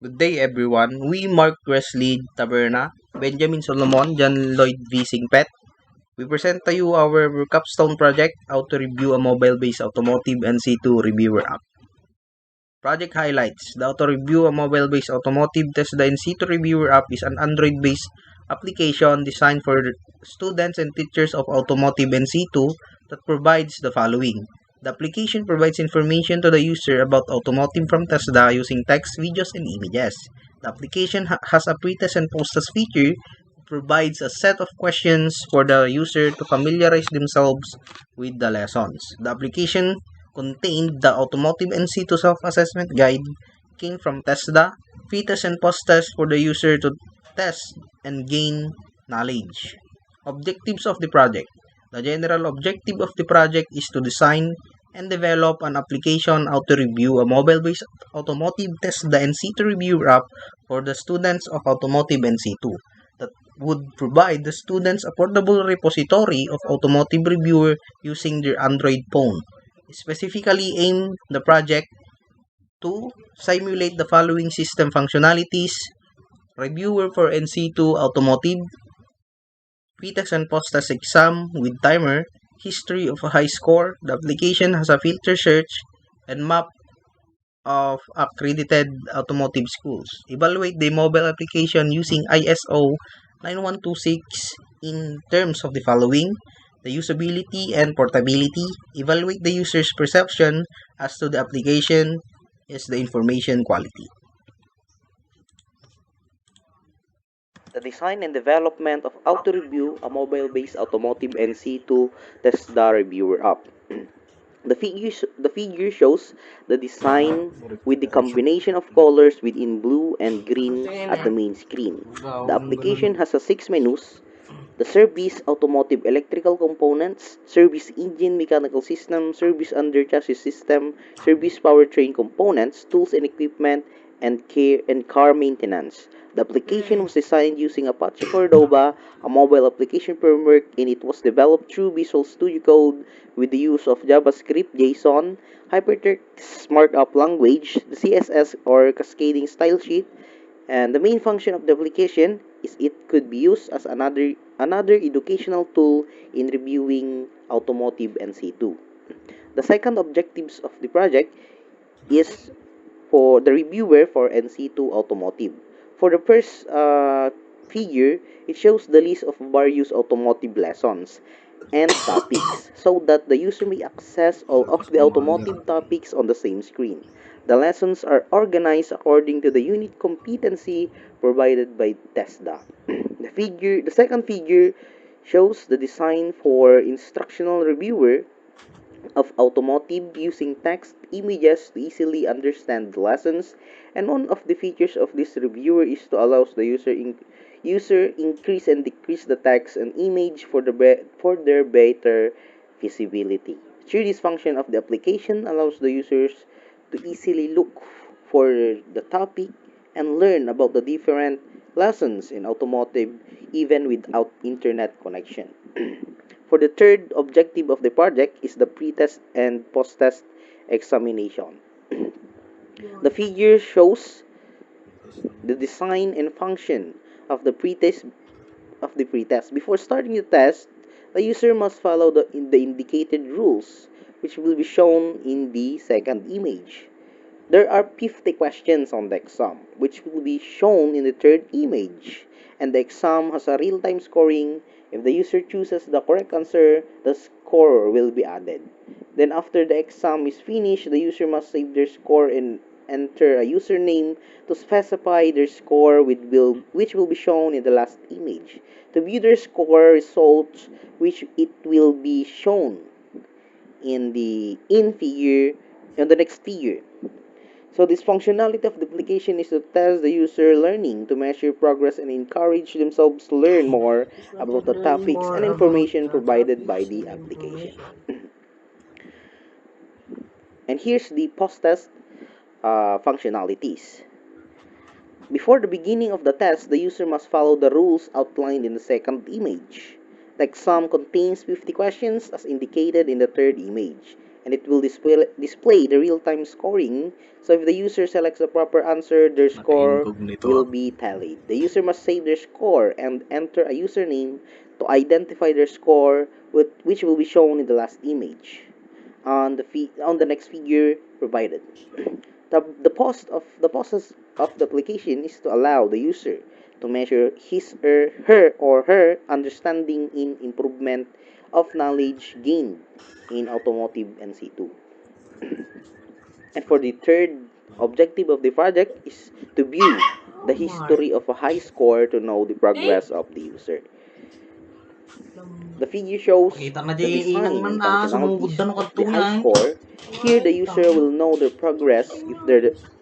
Good day, everyone. We, Mark Wesley Taberna, Benjamin Solomon, John Lloyd V. Singpet. We present to you our capstone project, how to review a mobile-based automotive NC2 reviewer app. Project highlights. The Auto Review, a mobile-based automotive test the NC2 reviewer app is an Android-based application designed for students and teachers of automotive NC2 that provides the following. The application provides information to the user about automotive from Tesla using text, videos, and images. The application has a pre-test and post-test feature. It provides a set of questions for the user to familiarize themselves with the lessons. The application contained the Automotive NC2 Self-Assessment Guide, came from Tesla, pre-test and post-test for the user to test and gain knowledge. Objectives of the project. The general objective of the project is to design and develop an application how to review a mobile-based automotive test the NC2 review app for the students of Automotive NC2 that would provide the students a portable repository of automotive reviewer using their Android phone. Specifically aim the project to simulate the following system functionalities: reviewer for NC2 automotive, pre-test and post-test exam with timer, history of a high score. The application has a filter search and map of accredited automotive schools. Evaluate the mobile application using ISO 9126 in terms of the following: the usability and portability. Evaluate the user's perception as to the application is the information quality. The design and development of Auto Review, a mobile-based automotive NC2 test the reviewer app. The figure shows the design with the combination of colors within blue and green at the main screen. The application has a 6 menus: the service, automotive electrical components, service engine mechanical system, service under chassis system, service powertrain components, tools and equipment, and care and car maintenance. The application was designed using Apache Cordova, a mobile application framework, and it was developed through Visual Studio Code with the use of JavaScript, JSON, Hypertext Markup Language, the CSS or Cascading Style Sheet, and the main function of the application is it could be used as another educational tool in reviewing automotive NC2. The second objectives of the project is for the reviewer for NC2 automotive. For the first figure, it shows the list of various automotive lessons and topics so that the user may access all of the automotive topics on the same screen. The lessons are organized according to the unit competency provided by TESDA. The second figure shows the design for instructional reviewer of automotive using text images to easily understand the lessons, and one of the features of this reviewer is to allow the user increase and decrease the text and image for their better visibility. Through this function of the application allows the users to easily look for the topic and learn about the different lessons in automotive even without internet connection. For the third objective of the project is the pre-test and post-test examination. The figure shows the design and function of the pretest. Before starting the test, the user must follow the indicated rules, which will be shown in the second image. There are 50 questions on the exam, which will be shown in the third image, and the exam has a real-time scoring. If the user chooses the correct answer, the score will be added. Then after the exam is finished, the user must save their score and enter a username to specify their score which will be shown in the last image. To view their score results, which it will be shown in the next figure. So this functionality of the application is to test the user learning, to measure progress and encourage themselves to learn more about the topics and information provided by the application. And here's the post-test functionalities. Before the beginning of the test, the user must follow the rules outlined in the second image. The exam contains 50 questions as indicated in the third image, and it will display the real-time scoring. So if the user selects the proper answer, their score will be tallied. The user must save their score and enter a username to identify their score, which will be shown in the last image on the next figure provided. The process of the application is to allow the user to measure his or her understanding in improvement of knowledge gained in automotive NC2. And for the third objective of the project is to view the history of a high score to know the progress of the user. The figure shows Kita na the dyan inang design nan and na sumugod functionalities na no of the kadto high niya eh. score. Here, the user will know their progress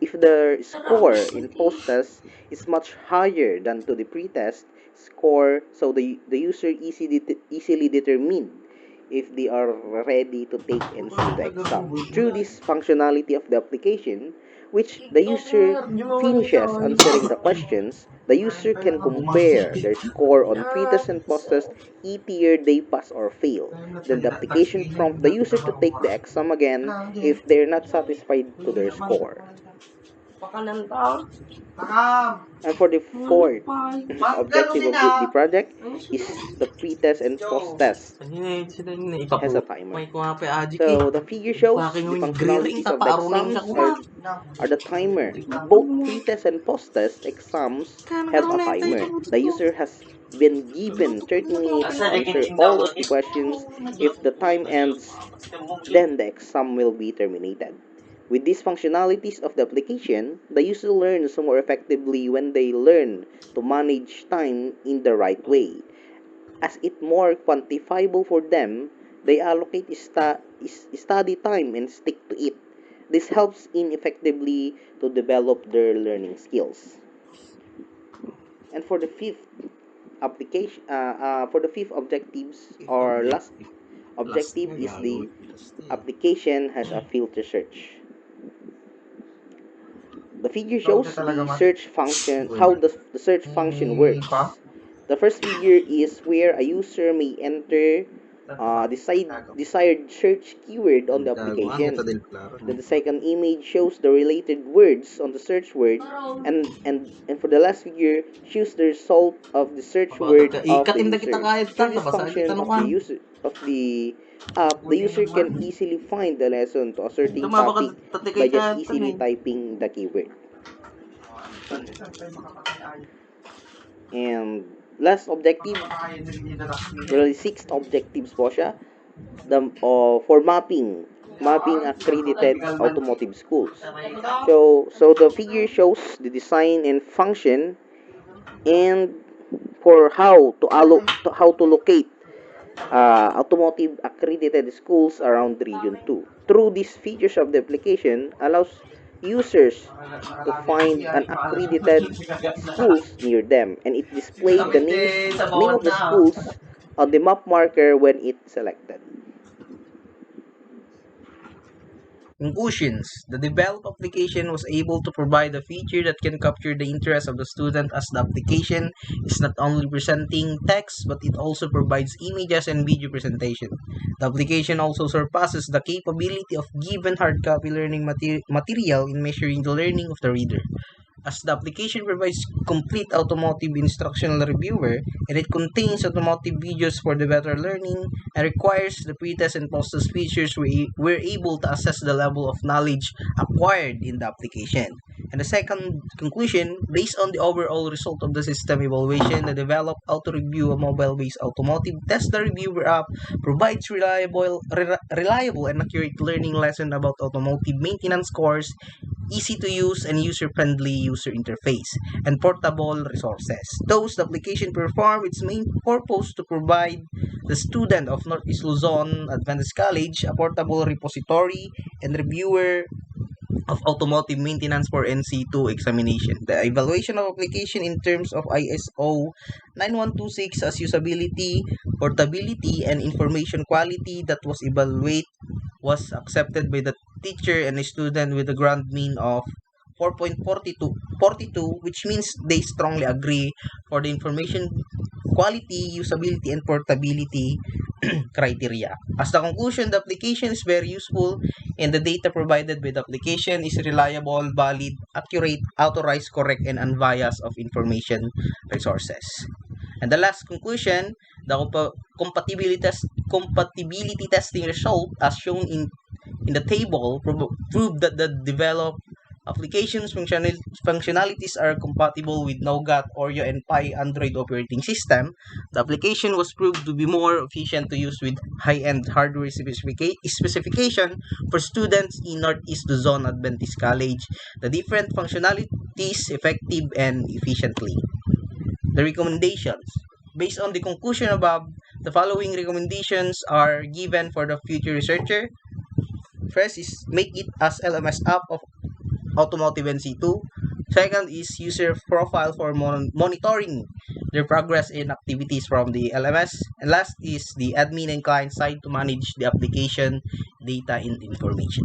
if their score in post-test is much higher than to the pre-test score, so the user easily determine if they are ready to take and seal the exam. Through this functionality of the application, which the user TikToker, di mo man finishes ikaw. answering the questions, the user can compare their score on pretest and posttest ETR they pass or fail. Then the application prompt the user to take the exam again if they're not satisfied to their score. Pakanan taon. Takam. And for the fourth Magkano objective of the sina? project Ayun is sila. the pretest and Yo. posttest Sila yun na ipapo. has a timer. May kuha pa adik eh. So the figure shows Paking the nagre-ring functionalities of the taparuning sa exams kuma. are the timer. Ikaw Both mo. pre-test and post-test exams Kaya have nagkaroon a na yung tayo timer. The dito. user has been given 30 minutes to answer all of the questions. If the time ends, then the exam will be terminated. With these functionalities of the application, the user learns more effectively when they learn to manage time in the right way. As it more quantifiable for them, they allocate study time and stick to it. This helps in effectively to develop their learning skills. And for the fifth objectives or last objective is the application has a filter search. The figure shows the search function, how the search function works. The first figure is where a user may enter desired search keyword on the application. Then the second image shows the related words on the search word, and for the last figure, choose the result of the search word of the Ikatinda kita user. kahit Through tanta this ba sa function tanukan. of the app, the user can easily find the lesson to a certain Tumaba ka topic tatikay by just ka tan easily eh. typing the keyword. And last objective, really sixth objectives po siya, for mapping accredited automotive schools. So the figure shows the design and function and for how to locate automotive accredited schools around Region 2. Through these features of the application allows users to find an accredited schools near them, and it displayed the name of the schools on the map marker when it's selected. Conclusions. The developed application was able to provide a feature that can capture the interest of the student, as the application is not only presenting text but it also provides images and video presentation. The application also surpasses the capability of given hard copy learning material in measuring the learning of the reader. As the application provides complete automotive instructional reviewer and it contains automotive videos for the better learning and requires the pretest and post-test features, we're able to assess the level of knowledge acquired in the application. And the second conclusion, based on the overall result of the system evaluation, the developed auto review, a mobile-based automotive test the reviewer app provides reliable and accurate learning lesson about automotive maintenance course, easy to use and user-friendly user interface, and portable resources. Thus, the application perform its main purpose to provide the student of Northeast Luzon Adventist College a portable repository and reviewer of automotive maintenance for NC2 examination. The evaluation of application in terms of ISO 9126 as usability, portability, and information quality that was evaluated was accepted by the teacher and the student with a grand mean of 4.42, which means they strongly agree for the information quality, usability, and portability criteria. As the conclusion, the application is very useful and the data provided by the application is reliable, valid, accurate, authorized, correct, and unbiased of information resources. And the last conclusion, the compatibility testing result as shown in the table prove that the developed applications functionalities are compatible with Nougat, Oreo, and Pi Android operating system. The application was proved to be more efficient to use with high-end hardware specification for students in Northeast Luzon Adventist College. The different functionalities effective and efficiently. The recommendations. Based on the conclusion above, the following recommendations are given for the future researcher. First is make it as LMS app of Automotive NC2. Second is user profile for monitoring their progress and activities from the LMS. And last is the admin and client side to manage the application data and information.